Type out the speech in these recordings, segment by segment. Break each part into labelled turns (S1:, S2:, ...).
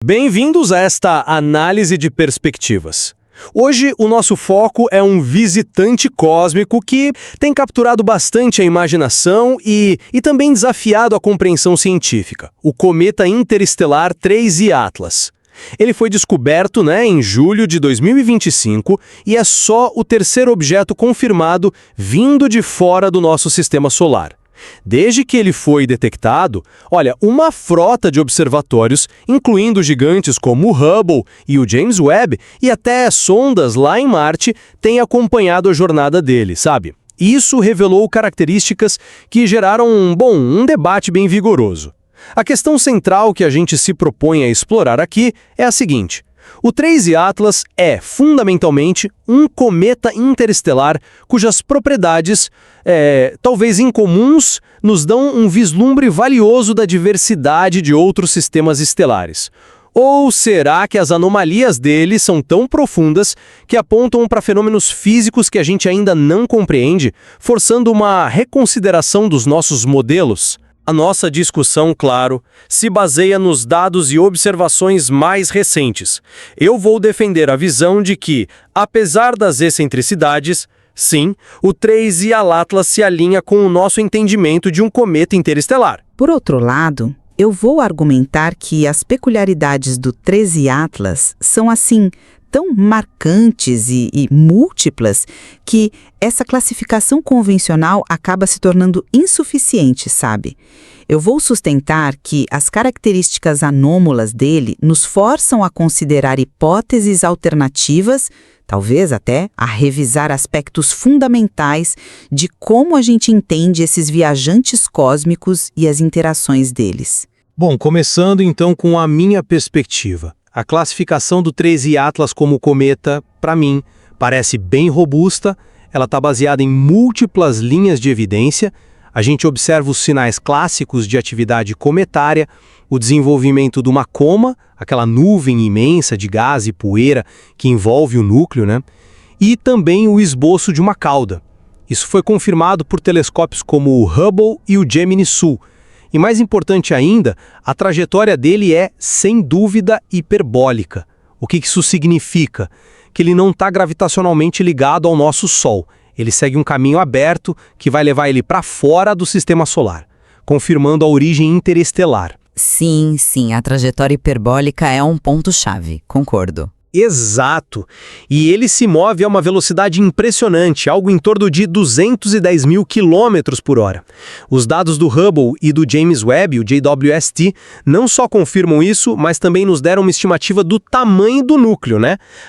S1: Bem-vindos a esta análise de perspectivas. Hoje, o nosso foco é um visitante cósmico que tem capturado bastante a imaginação e também desafiado a compreensão científica, o cometa interestelar 3I Atlas. Ele foi descoberto, em julho de 2025 e é só o terceiro objeto confirmado vindo de fora do nosso sistema solar. Desde que ele foi detectado, uma frota de observatórios, incluindo gigantes como o Hubble e o James Webb, e até sondas lá em Marte, tem acompanhado a jornada dele, sabe? Isso revelou características que geraram um debate bem vigoroso. A questão central que a gente se propõe a explorar aqui é a seguinte: o 3I Atlas é, fundamentalmente, um cometa interestelar cujas propriedades, talvez incomuns, nos dão um vislumbre valioso da diversidade de outros sistemas estelares. Ou será que as anomalias dele são tão profundas que apontam para fenômenos físicos que a gente ainda não compreende, forçando uma reconsideração dos nossos modelos? A nossa discussão, claro, se baseia nos dados e observações mais recentes. Eu vou defender a visão de que, apesar das excentricidades, sim, o 3I Atlas se alinha com o nosso entendimento de um cometa interestelar.
S2: Por outro lado, eu vou argumentar que as peculiaridades do 3I Atlas são, assim, tão marcantes e múltiplas que essa classificação convencional acaba se tornando insuficiente, sabe? Eu vou sustentar que as características anômalas dele nos forçam a considerar hipóteses alternativas, talvez até a revisar aspectos fundamentais de como a gente entende esses viajantes cósmicos e as interações deles.
S1: Bom, começando então com a minha perspectiva. A classificação do 3I Atlas como cometa, para mim, parece bem robusta. Ela está baseada em múltiplas linhas de evidência. A gente observa os sinais clássicos de atividade cometária, o desenvolvimento de uma coma, aquela nuvem imensa de gás e poeira que envolve o núcleo, e também o esboço de uma cauda. Isso foi confirmado por telescópios como o Hubble e o Gemini Sul. E mais importante ainda, a trajetória dele é, sem dúvida, hiperbólica. O que isso significa? Que ele não está gravitacionalmente ligado ao nosso Sol. Ele segue um caminho aberto que vai levar ele para fora do sistema solar, confirmando a origem interestelar.
S3: Sim, a trajetória hiperbólica é um ponto-chave, concordo.
S1: Exato. E ele se move a uma velocidade impressionante, algo em torno de 210 mil quilômetros por hora. Os dados do Hubble e do James Webb, o JWST, não só confirmam isso, mas também nos deram uma estimativa do tamanho do núcleo,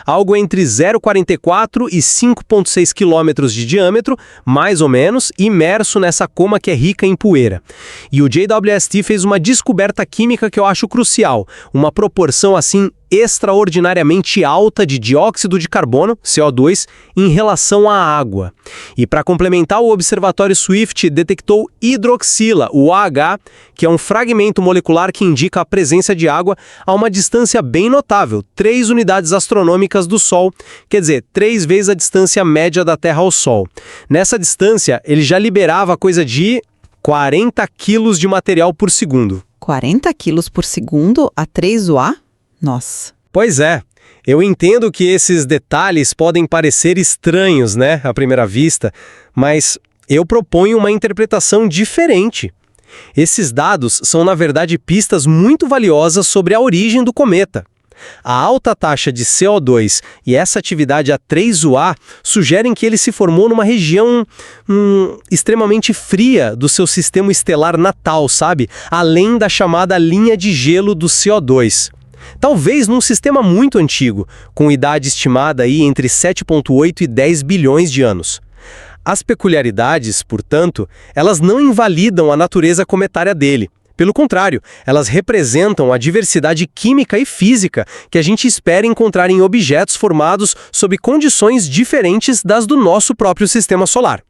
S1: Algo entre 0,44 e 5,6 quilômetros de diâmetro, mais ou menos, imerso nessa coma que é rica em poeira. E o JWST fez uma descoberta química que eu acho crucial, uma proporção assim extraordinariamente alta de dióxido de carbono, CO2, em relação à água. E para complementar, o Observatório Swift detectou hidroxila, o AH, que é um fragmento molecular que indica a presença de água a uma distância bem notável, 3 unidades astronômicas do Sol, quer dizer, 3 vezes a distância média da Terra ao Sol. Nessa distância, ele já liberava coisa de 40 quilos de material por segundo.
S2: 40 quilos por segundo a 3UA? Nossa.
S1: Pois é, eu entendo que esses detalhes podem parecer estranhos, à primeira vista, mas eu proponho uma interpretação diferente. Esses dados são, na verdade, pistas muito valiosas sobre a origem do cometa. A alta taxa de CO2 e essa atividade a 3UA sugerem que ele se formou numa região extremamente fria do seu sistema estelar natal, sabe? Além da chamada linha de gelo do CO2. Talvez num sistema muito antigo, com idade estimada aí entre 7,8 e 10 bilhões de anos. As peculiaridades, portanto, elas não invalidam a natureza cometária dele. Pelo contrário, elas representam a diversidade química e física que a gente espera encontrar em objetos formados sob condições diferentes das do nosso próprio sistema solar.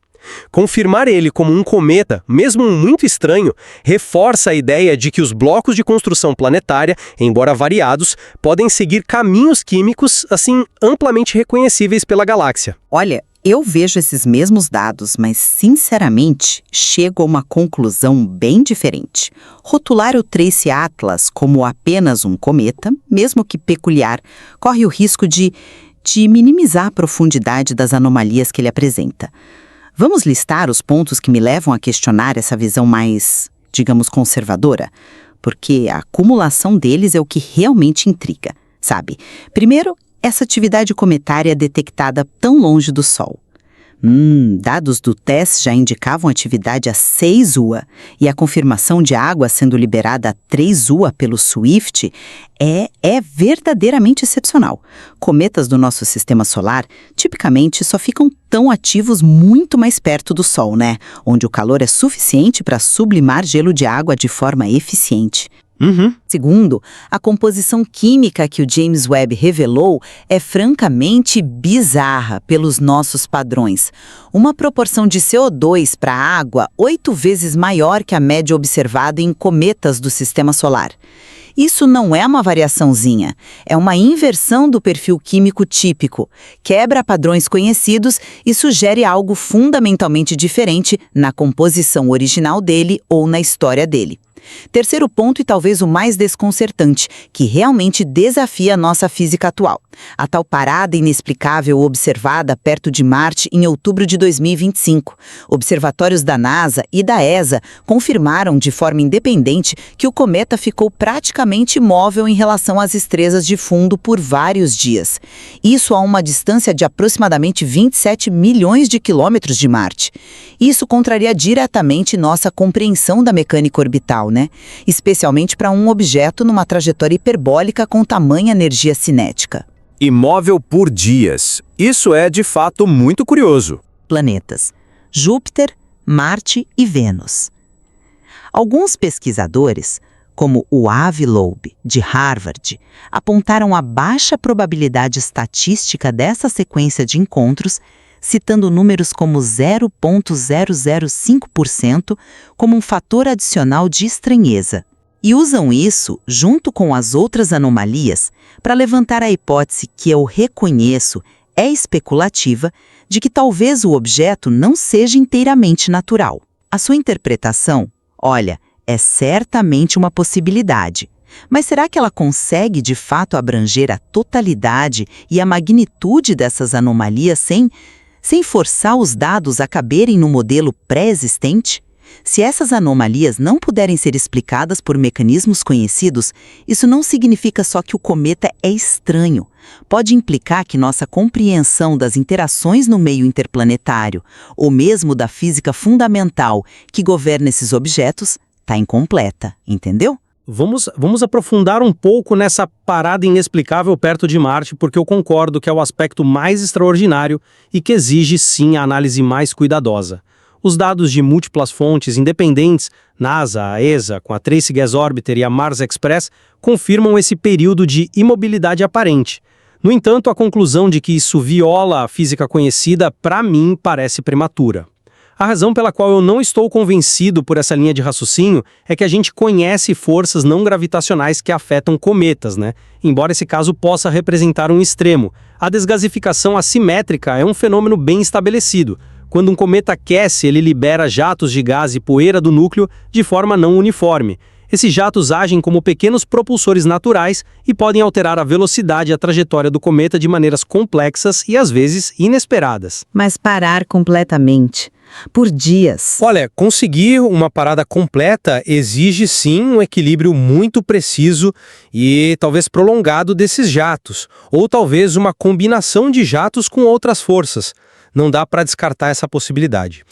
S1: Confirmar ele como um cometa, mesmo muito estranho, reforça a ideia de que os blocos de construção planetária, embora variados, podem seguir caminhos químicos, assim, amplamente reconhecíveis pela galáxia.
S3: Olha,
S2: Eu vejo esses mesmos dados, mas, sinceramente, chego a uma conclusão bem diferente. Rotular o Trace Atlas como apenas um cometa, mesmo que peculiar, corre o risco de minimizar a profundidade das anomalias que ele apresenta. Vamos listar os pontos que me levam a questionar essa visão mais, digamos, conservadora? Porque a acumulação deles é o que realmente intriga, sabe? Primeiro, essa atividade cometária detectada tão longe do Sol. Dados do TESS já indicavam atividade a 6 UA, e a confirmação de água sendo liberada a 3 UA pelo SWIFT é verdadeiramente excepcional. Cometas do nosso sistema solar, tipicamente, só ficam tão ativos muito mais perto do Sol, né? Onde o calor é suficiente para sublimar gelo de água de forma eficiente. Segundo, a composição química que o James Webb revelou é francamente bizarra pelos nossos padrões. Uma proporção de CO2 para a água 8 vezes maior que a média observada em cometas do sistema solar. Isso não é uma variaçãozinha, é uma inversão do perfil químico típico, quebra padrões conhecidos e sugere algo fundamentalmente diferente na composição original dele ou na história dele. Terceiro ponto, e talvez o mais desconcertante, que realmente desafia a nossa física atual. A tal parada inexplicável observada perto de Marte em outubro de 2025. Observatórios da NASA e da ESA confirmaram de forma independente que o cometa ficou praticamente imóvel em relação às estrelas de fundo por vários dias. Isso a uma distância de aproximadamente 27 milhões de quilômetros de Marte. Isso contraria diretamente nossa compreensão da mecânica orbital, né? Especialmente para um objeto numa trajetória hiperbólica com tamanha energia cinética.
S1: Imóvel por dias. Isso é, de fato, muito curioso.
S2: Planetas: Júpiter, Marte e Vênus. Alguns pesquisadores, como o Avi Loeb, de Harvard, apontaram a baixa probabilidade estatística dessa sequência de encontros, citando números como 0,005% como um fator adicional de estranheza. E usam isso, junto com as outras anomalias, para levantar a hipótese que eu reconheço é especulativa de que talvez o objeto não seja inteiramente natural. A sua interpretação, olha, é certamente uma possibilidade. Mas será que ela consegue de fato abranger a totalidade e a magnitude dessas anomalias sem forçar os dados a caberem no modelo pré-existente? Se essas anomalias não puderem ser explicadas por mecanismos conhecidos, isso não significa só que o cometa é estranho. Pode implicar que nossa compreensão das interações no meio interplanetário, ou mesmo da física fundamental que governa esses objetos, está incompleta, entendeu?
S1: Vamos aprofundar um pouco nessa parada inexplicável perto de Marte, porque eu concordo que é o aspecto mais extraordinário e que exige, sim, a análise mais cuidadosa. Os dados de múltiplas fontes independentes, NASA, a ESA, com a Trace Gas Orbiter e a Mars Express, confirmam esse período de imobilidade aparente. No entanto, a conclusão de que isso viola a física conhecida, para mim, parece prematura. A razão pela qual eu não estou convencido por essa linha de raciocínio é que a gente conhece forças não gravitacionais que afetam cometas, né? Embora esse caso possa representar um extremo. A desgasificação assimétrica é um fenômeno bem estabelecido. Quando um cometa aquece, ele libera jatos de gás e poeira do núcleo de forma não uniforme. Esses jatos agem como pequenos propulsores naturais e podem alterar a velocidade e a trajetória do cometa de maneiras complexas e, às vezes, inesperadas.
S2: Mas parar completamente, por dias.
S1: Olha, conseguir uma parada completa exige, sim, um equilíbrio muito preciso e talvez prolongado desses jatos, ou talvez uma combinação de jatos com outras forças. Não dá para descartar essa possibilidade.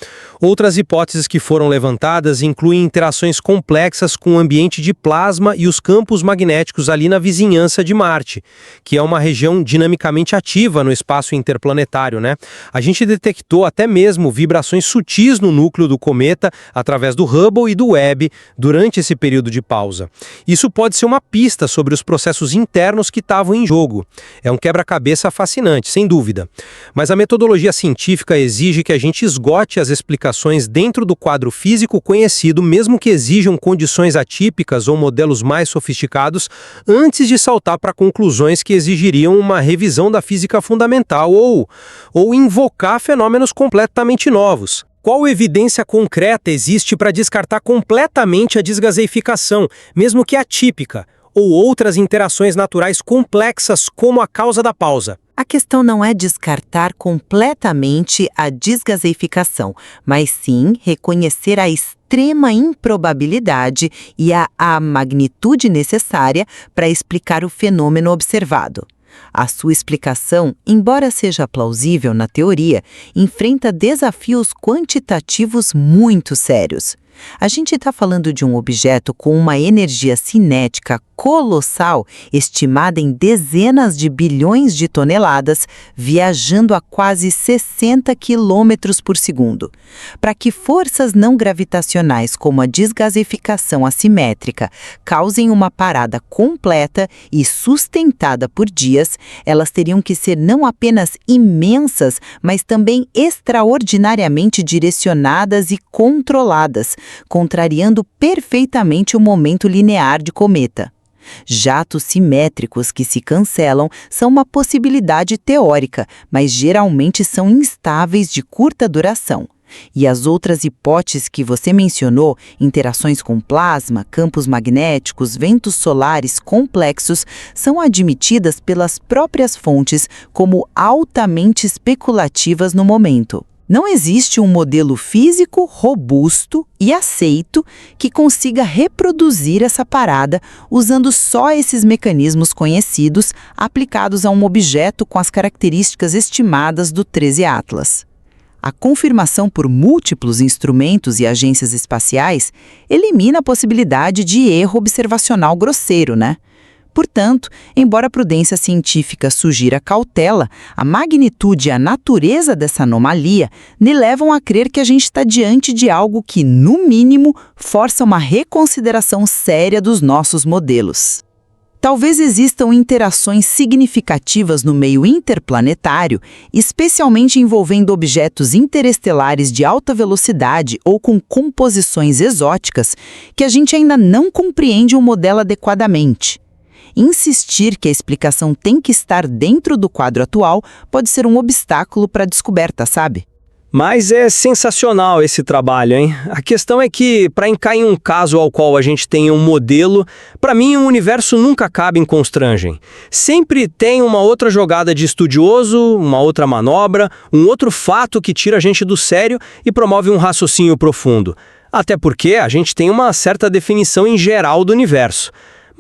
S1: Outras hipóteses que foram levantadas incluem interações complexas com o ambiente de plasma e os campos magnéticos ali na vizinhança de Marte, que é uma região dinamicamente ativa no espaço interplanetário, né? A gente detectou até mesmo vibrações sutis no núcleo do cometa através do Hubble e do Webb durante esse período de pausa. Isso pode ser uma pista sobre os processos internos que estavam em jogo. É um quebra-cabeça fascinante, sem dúvida. Mas a metodologia científica científica exige que a gente esgote as explicações dentro do quadro físico conhecido, mesmo que exijam condições atípicas ou modelos mais sofisticados, antes de saltar para conclusões que exigiriam uma revisão da física fundamental ou invocar fenômenos completamente novos. Qual evidência concreta existe para descartar completamente a desgaseificação, mesmo que atípica, ou outras interações naturais complexas como a causa da pausa?
S2: A questão não é descartar completamente a desgaseificação, mas sim reconhecer a extrema improbabilidade e a magnitude necessária para explicar o fenômeno observado. A sua explicação, embora seja plausível na teoria, enfrenta desafios quantitativos muito sérios. A gente está falando de um objeto com uma energia cinética colossal, estimada em dezenas de bilhões de toneladas, viajando a quase 60 quilômetros por segundo. Para que forças não gravitacionais como a desgaseificação assimétrica causem uma parada completa e sustentada por dias, elas teriam que ser não apenas imensas, mas também extraordinariamente direcionadas e controladas, contrariando perfeitamente o momento linear de cometa. Jatos simétricos que se cancelam são uma possibilidade teórica, mas geralmente são instáveis de curta duração. E as outras hipóteses que você mencionou, interações com plasma, campos magnéticos, ventos solares complexos, são admitidas pelas próprias fontes como altamente especulativas no momento. Não existe um modelo físico robusto e aceito que consiga reproduzir essa parada usando só esses mecanismos conhecidos aplicados a um objeto com as características estimadas do 13 Atlas. A confirmação por múltiplos instrumentos e agências espaciais elimina a possibilidade de erro observacional grosseiro, né? Portanto, embora a prudência científica sugira cautela, a magnitude e a natureza dessa anomalia me levam a crer que a gente está diante de algo que, no mínimo, força uma reconsideração séria dos nossos modelos. Talvez existam interações significativas no meio interplanetário, especialmente envolvendo objetos interestelares de alta velocidade ou com composições exóticas, que a gente ainda não compreende o modelo adequadamente. Insistir que a explicação tem que estar dentro do quadro atual pode ser um obstáculo para a descoberta, sabe?
S1: Mas é sensacional esse trabalho, hein? A questão é que, para encaixar em um caso ao qual a gente tem um modelo, para mim o universo nunca acaba em Constrangem. Sempre tem uma outra jogada de estudioso, uma outra manobra, um outro fato que tira a gente do sério e promove um raciocínio profundo. Até porque a gente tem uma certa definição em geral do universo.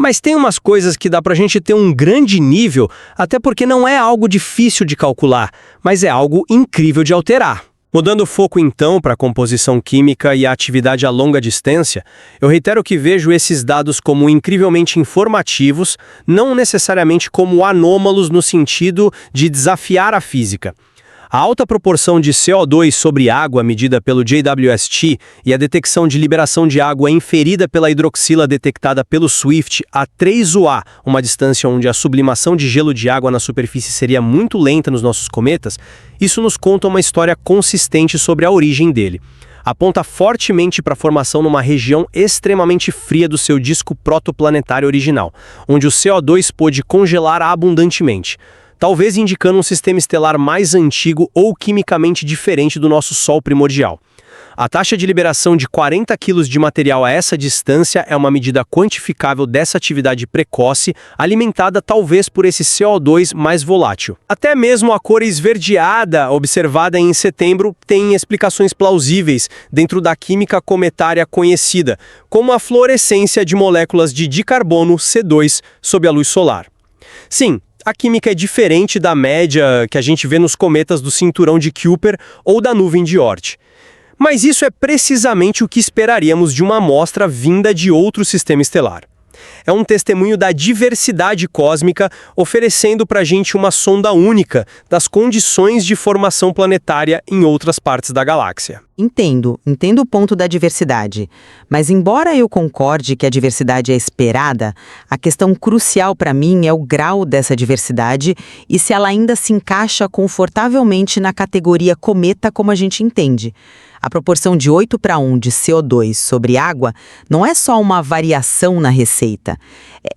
S1: Mas tem umas coisas que dá pra gente ter um grande nível, até porque não é algo difícil de calcular, mas é algo incrível de alterar. Mudando o foco então para a composição química e a atividade a longa distância, eu reitero que vejo esses dados como incrivelmente informativos, não necessariamente como anômalos no sentido de desafiar a física. A alta proporção de CO2 sobre água medida pelo JWST e a detecção de liberação de água inferida pela hidroxila detectada pelo SWIFT a 3 UA, uma distância onde a sublimação de gelo de água na superfície seria muito lenta nos nossos cometas, isso nos conta uma história consistente sobre a origem dele. Aponta fortemente para a formação numa região extremamente fria do seu disco protoplanetário original, onde o CO2 pôde congelar abundantemente, talvez indicando um sistema estelar mais antigo ou quimicamente diferente do nosso Sol primordial. A taxa de liberação de 40 kg de material a essa distância é uma medida quantificável dessa atividade precoce, alimentada talvez por esse CO2 mais volátil. Até mesmo a cor esverdeada observada em setembro tem explicações plausíveis dentro da química cometária conhecida, como a fluorescência de moléculas de dicarbono C2 sob a luz solar. Sim, a química é diferente da média que a gente vê nos cometas do cinturão de Kuiper ou da nuvem de Oort. Mas isso é precisamente o que esperaríamos de uma amostra vinda de outro sistema estelar. É um testemunho da diversidade cósmica, oferecendo para a gente uma sonda única das condições de formação planetária em outras partes da galáxia.
S2: Entendo o ponto da diversidade. Mas embora eu concorde que a diversidade é esperada, a questão crucial para mim é o grau dessa diversidade e se ela ainda se encaixa confortavelmente na categoria cometa como a gente entende. A proporção de 8:1 de CO2 sobre água não é só uma variação na receita.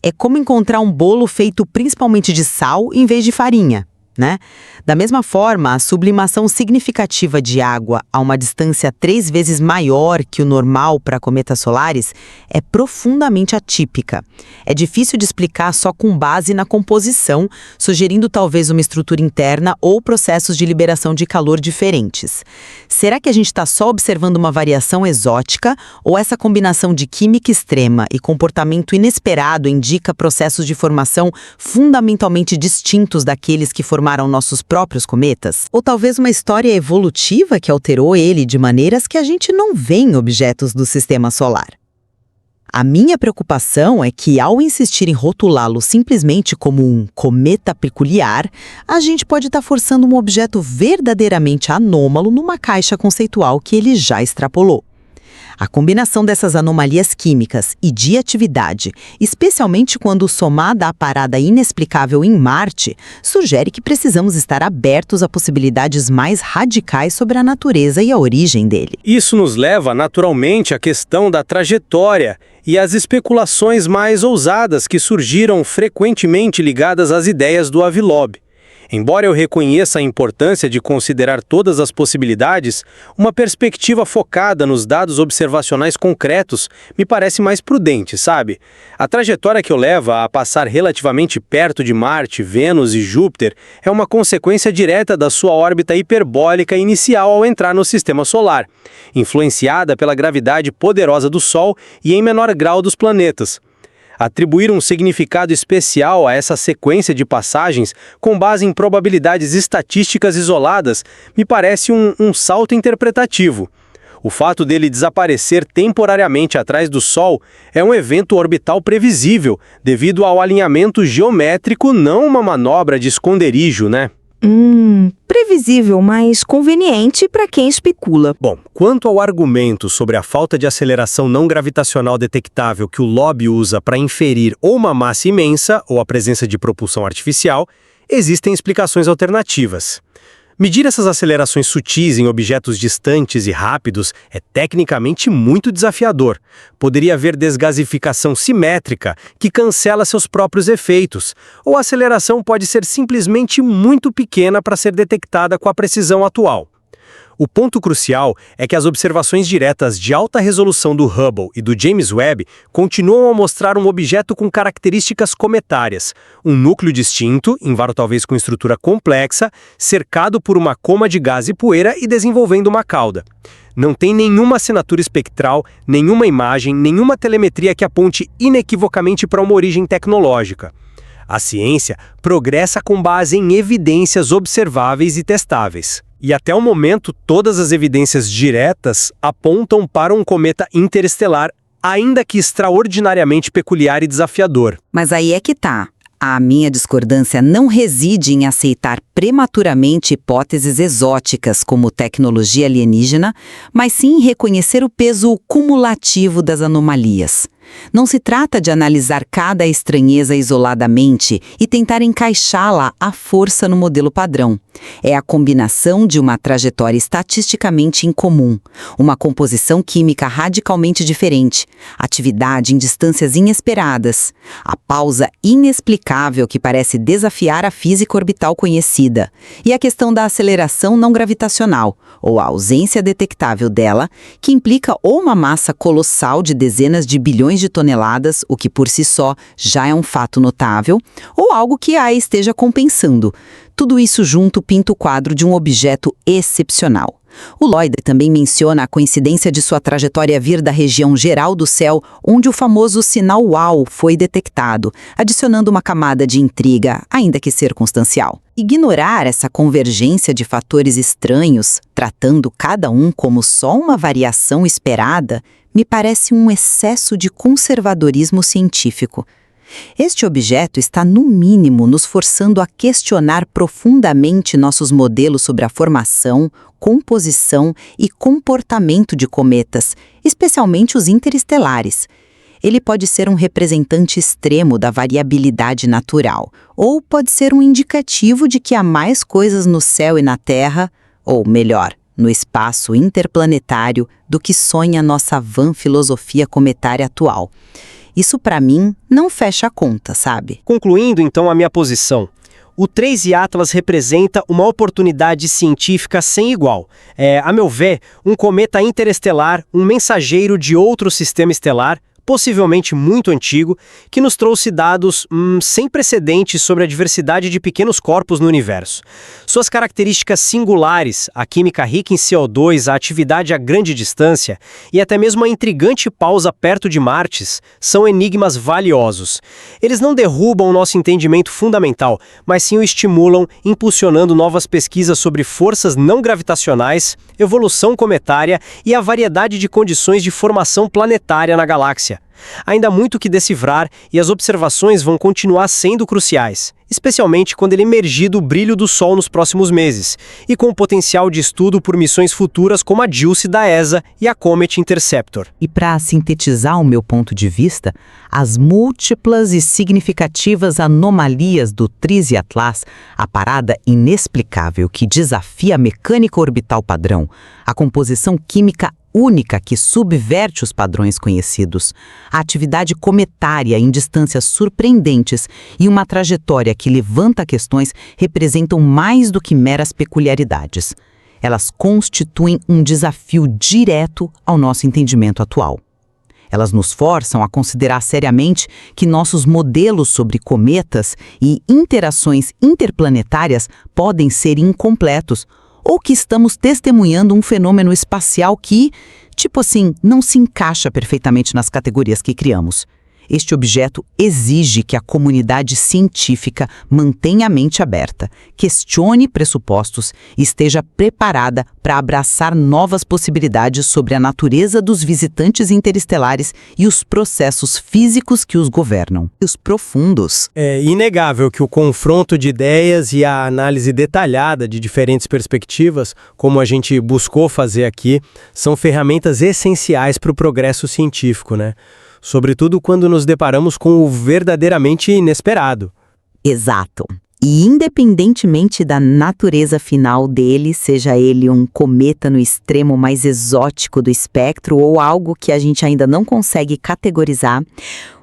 S2: É como encontrar um bolo feito principalmente de sal em vez de farinha, né? Da mesma forma, a sublimação significativa de água a uma distância 3 vezes maior que o normal para cometas solares é profundamente atípica. É difícil de explicar só com base na composição, sugerindo talvez uma estrutura interna ou processos de liberação de calor diferentes. Será que a gente está só observando uma variação exótica ou essa combinação de química extrema e comportamento inesperado indica processos de formação fundamentalmente distintos daqueles que formaram nossos próprios cometas? Ou talvez uma história evolutiva que alterou ele de maneiras que a gente não vê em objetos do sistema solar? A minha preocupação é que, ao insistir em rotulá-lo simplesmente como um cometa peculiar, a gente pode estar forçando um objeto verdadeiramente anômalo numa caixa conceitual que ele já extrapolou. A combinação dessas anomalias químicas e de atividade, especialmente quando somada à parada inexplicável em Marte, sugere que precisamos estar abertos a possibilidades mais radicais sobre a natureza e a origem dele.
S1: Isso nos leva, naturalmente, à questão da trajetória e às especulações mais ousadas que surgiram frequentemente ligadas às ideias do Avi Loeb. Embora eu reconheça a importância de considerar todas as possibilidades, uma perspectiva focada nos dados observacionais concretos me parece mais prudente, sabe? A trajetória que o leva a passar relativamente perto de Marte, Vênus e Júpiter é uma consequência direta da sua órbita hiperbólica inicial ao entrar no sistema solar, influenciada pela gravidade poderosa do Sol e em menor grau dos planetas. Atribuir um significado especial a essa sequência de passagens com base em probabilidades estatísticas isoladas me parece um salto interpretativo. O fato dele desaparecer temporariamente atrás do Sol é um evento orbital previsível, devido ao alinhamento geométrico, não uma manobra de esconderijo, né?
S4: Previsível, mas conveniente para quem especula.
S1: Bom, quanto ao argumento sobre a falta de aceleração não gravitacional detectável que o Loeb usa para inferir ou uma massa imensa ou a presença de propulsão artificial, existem explicações alternativas. Medir essas acelerações sutis em objetos distantes e rápidos é tecnicamente muito desafiador. Poderia haver desgasificação simétrica que cancela seus próprios efeitos, ou a aceleração pode ser simplesmente muito pequena para ser detectada com a precisão atual. O ponto crucial é que as observações diretas de alta resolução do Hubble e do James Webb continuam a mostrar um objeto com características cometárias, um núcleo distinto, embora talvez com estrutura complexa, cercado por uma coma de gás e poeira e desenvolvendo uma cauda. Não tem nenhuma assinatura espectral, nenhuma imagem, nenhuma telemetria que aponte inequivocamente para uma origem tecnológica. A ciência progressa com base em evidências observáveis e testáveis. E até o momento, todas as evidências diretas apontam para um cometa interestelar, ainda que extraordinariamente peculiar e desafiador.
S3: Mas aí é que tá. A minha discordância não reside em aceitar prematuramente hipóteses exóticas como tecnologia alienígena, mas sim em reconhecer o peso cumulativo das anomalias. Não se trata de analisar cada estranheza isoladamente e tentar encaixá-la à força no modelo padrão. É a combinação de uma trajetória estatisticamente incomum, uma composição química radicalmente diferente, atividade em distâncias inesperadas, a pausa inexplicável que parece desafiar a física orbital conhecida, e a questão da aceleração não gravitacional, ou a ausência detectável dela, que implica ou uma massa colossal de dezenas de bilhões de toneladas, o que por si só já é um fato notável, ou algo que a esteja compensando. Tudo isso junto pinta o quadro de um objeto excepcional. O Lloyd também menciona a coincidência de sua trajetória vir da região geral do céu, onde o famoso sinal UAU foi detectado, adicionando uma camada de intriga, ainda que circunstancial. Ignorar essa convergência de fatores estranhos, tratando cada um como só uma variação esperada, me parece um excesso de conservadorismo científico. Este objeto está, no mínimo, nos forçando a questionar profundamente nossos modelos sobre a formação, composição e comportamento de cometas, especialmente os interestelares. Ele pode ser um representante extremo da variabilidade natural, ou pode ser um indicativo de que há mais coisas no céu e na Terra, ou melhor, no espaço interplanetário, do que sonha nossa vã filosofia cometária atual. Isso, para mim, não fecha a conta, sabe?
S5: Concluindo, então, a minha posição. O 3I Atlas representa uma oportunidade científica sem igual. A meu ver, um cometa interestelar, um mensageiro de outro sistema estelar, possivelmente muito antigo, que nos trouxe dados sem precedentes sobre a diversidade de pequenos corpos no universo. Suas características singulares, a química rica em CO2, a atividade a grande distância e até mesmo a intrigante pausa perto de Marte, são enigmas valiosos. Eles não derrubam o nosso entendimento fundamental, mas sim o estimulam, impulsionando novas pesquisas sobre forças não gravitacionais, evolução cometária e a variedade de condições de formação planetária na galáxia. Ainda há muito que decifrar e as observações vão continuar sendo cruciais, especialmente quando ele emergir do brilho do Sol nos próximos meses, e com o potencial de estudo por missões futuras como a JUICE da ESA e a Comet Interceptor.
S2: E para sintetizar o meu ponto de vista, as múltiplas e significativas anomalias do TRIZ Atlas, a parada inexplicável que desafia a mecânica orbital padrão, a composição química única que subverte os padrões conhecidos, a atividade cometária em distâncias surpreendentes e uma trajetória que levanta questões representam mais do que meras peculiaridades. Elas constituem um desafio direto ao nosso entendimento atual. Elas nos forçam a considerar seriamente que nossos modelos sobre cometas e interações interplanetárias podem ser incompletos, ou que estamos testemunhando um fenômeno espacial que, não se encaixa perfeitamente nas categorias que criamos. Este objeto exige que a comunidade científica mantenha a mente aberta, questione pressupostos e esteja preparada para abraçar novas possibilidades sobre a natureza dos visitantes interestelares e os processos físicos que os governam. E os profundos.
S1: É inegável que o confronto de ideias e a análise detalhada de diferentes perspectivas, como a gente buscou fazer aqui, são ferramentas essenciais para o progresso científico, né? Sobretudo quando nos deparamos com o verdadeiramente inesperado.
S2: Exato. E independentemente da natureza final dele, seja ele um cometa no extremo mais exótico do espectro ou algo que a gente ainda não consegue categorizar,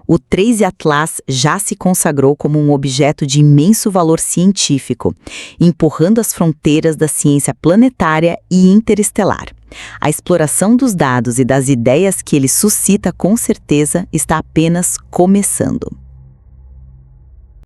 S2: o 3I Atlas já se consagrou como um objeto de imenso valor científico, empurrando as fronteiras da ciência planetária e interestelar. A exploração dos dados e das ideias que ele suscita, com certeza, está apenas começando.